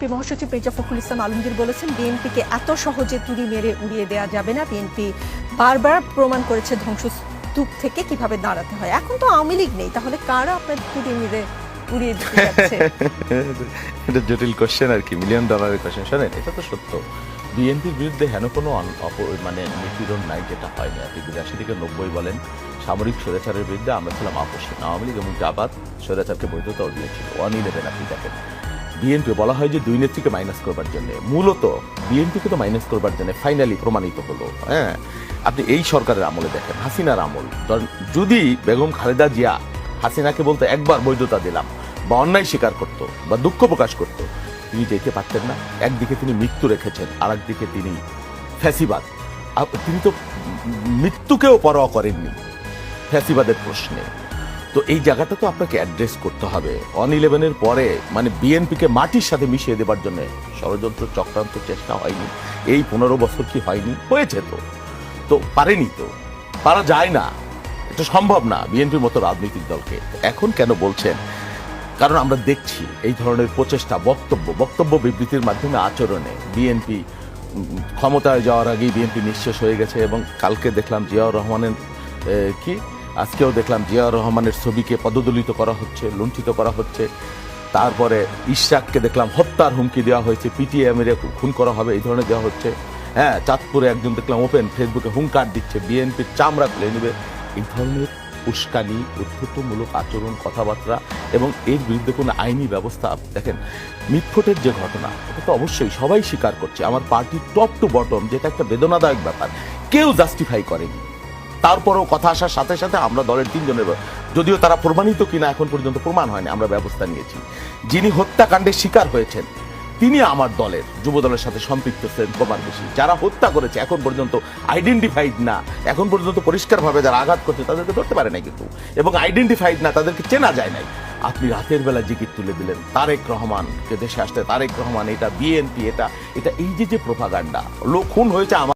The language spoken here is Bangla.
বিএনপি মহাসচিব মির্জা ফখরুল ইসলাম আলমগীর বলেছেন বিএনপিকে এত সহজে তুড়ি মেরে উড়িয়ে দেওয়া যাবে না। বিএনপি বারবার প্রমাণ করেছে ধ্বংসস্তূপ থেকে কিভাবে দাঁড়াতে হয়। এখন তো আওয়ামী লীগ নেই, তাহলে কারা আপনার তুড়ি মেরে উড়িয়ে দিতে যাচ্ছে? এটা জটিল কোশ্চেন আর কি, $1 মিলিয়ন কোশ্চেন। শোনেন, এটা তো সত্য, বিএনপির বিরুদ্ধে হেন কোনো নিপীড়ন নাই যেটা হয়নি। আপনি 82 থেকে 90 বলেন, সামরিক স্বৈরাচারের বিরুদ্ধে আমরা ছিলাম আপোষহীন। আওয়ামী লীগ এবং জামাত স্বৈরাচারকে বৈধতা দিয়েছিল। 111 আপনি দেখেন, বিএনপি বলা হয় যে দুই নেত্রীকে মাইনাস করবার জন্য, মূলত বিএনপিকে তো মাইনাস করবার জন্য ফাইনালি প্রমাণিত হলো। হ্যাঁ, আপনি এই সরকারের আমলে দেখেন, হাসিনার আমল, যদি বেগম খালেদা জিয়া হাসিনাকে বলতে একবার বৈধতা দিলাম বা অন্যায় স্বীকার করত বা দুঃখ প্রকাশ করত, তিনি যেতে পারতেন না। একদিকে তিনি মৃত্যু রেখেছেন, আর একদিকে তিনি ফ্যাসিবাদ। তিনি তো মৃত্যুকেও পরোয়া করেননি ফ্যাসিবাদের প্রশ্নে। তো এই জায়গাটা তো আপনাকে অ্যাড্রেস করতে হবে। 111 পরে মানে বিএনপিকে মাটির সাথে মিশিয়ে দেবার জন্য ষড়যন্ত্র চক্রান্ত চেষ্টা হয়নি? এই 15 বছর কি হয়নি? হয়েছে তো পারেনি, তো পারা যায় না, এটা সম্ভব না বিএনপির মতো রাজনৈতিক দলকে। এখন কেন বলছেন? কারণ আমরা দেখছি এই ধরনের প্রচেষ্টা, বক্তব্য বিবৃতির মাধ্যমে আচরণে বিএনপি ক্ষমতায় যাওয়ার আগেই বিএনপি নিঃশেষ হয়ে গেছে। এবং কালকে দেখলাম জিয়াউর রহমানের আজকেও দেখলাম জিয়াউর রহমানের ছবিকে পদদলিত করা হচ্ছে, লুণ্ঠিত করা হচ্ছে। তারপরে ইশরাককে দেখলাম হত্যার হুমকি দেওয়া হয়েছে, পিটিএম এর খুন করা হবে এই ধরনের দেওয়া হচ্ছে। হ্যাঁ, চাঁদপুরে একজন দেখলাম ওপেন ফেসবুকে হুঙ্কার দিচ্ছে বিএনপির চামড়া খুলে নেবে। এই ধরনের উস্কানি, উদ্ধতমূলক আচরণ, কথাবার্তা এবং এর বিরুদ্ধে কোনো আইনি ব্যবস্থা দেখেন। মিটফোটের যে ঘটনা, এটা তো অবশ্যই সবাই স্বীকার করছে, আমার পার্টির টপ টু বটম, যেটা একটা বেদনাদায়ক ব্যাপার, কেউ জাস্টিফাই করেনি। তারপরেও কথা আসার সাথে সাথে আমরা দলের 3 জনের, যদিও তারা প্রমাণিত কিনা এখন পর্যন্ত প্রমাণ হয়নি, আমরা ব্যবস্থা নিয়েছি। যিনি হত্যাকাণ্ডের শিকার হয়েছেন তিনি আমার দলের, যুব দলের সাথে সম্পৃক্ত ছিলেন প্রমাণ বেশি। যারা হত্যা করেছে এখন পর্যন্ত আইডেন্টিফাইড না, এখন পর্যন্ত পরিষ্কারভাবে যারা আঘাত করছে তাদেরকে ধরতে পারে নাই কিন্তু, এবং আইডেন্টিফাইড না, তাদেরকে চেনা যায় নাই। আপনি রাতের বেলা জিকির তুলে দিলেন তারেক রহমানকে দেশে আসতে, তারেক রহমান এটা বিএনপি, এটা এই যে প্রোপাগান্ডা, লোক খুন হয়েছে আমার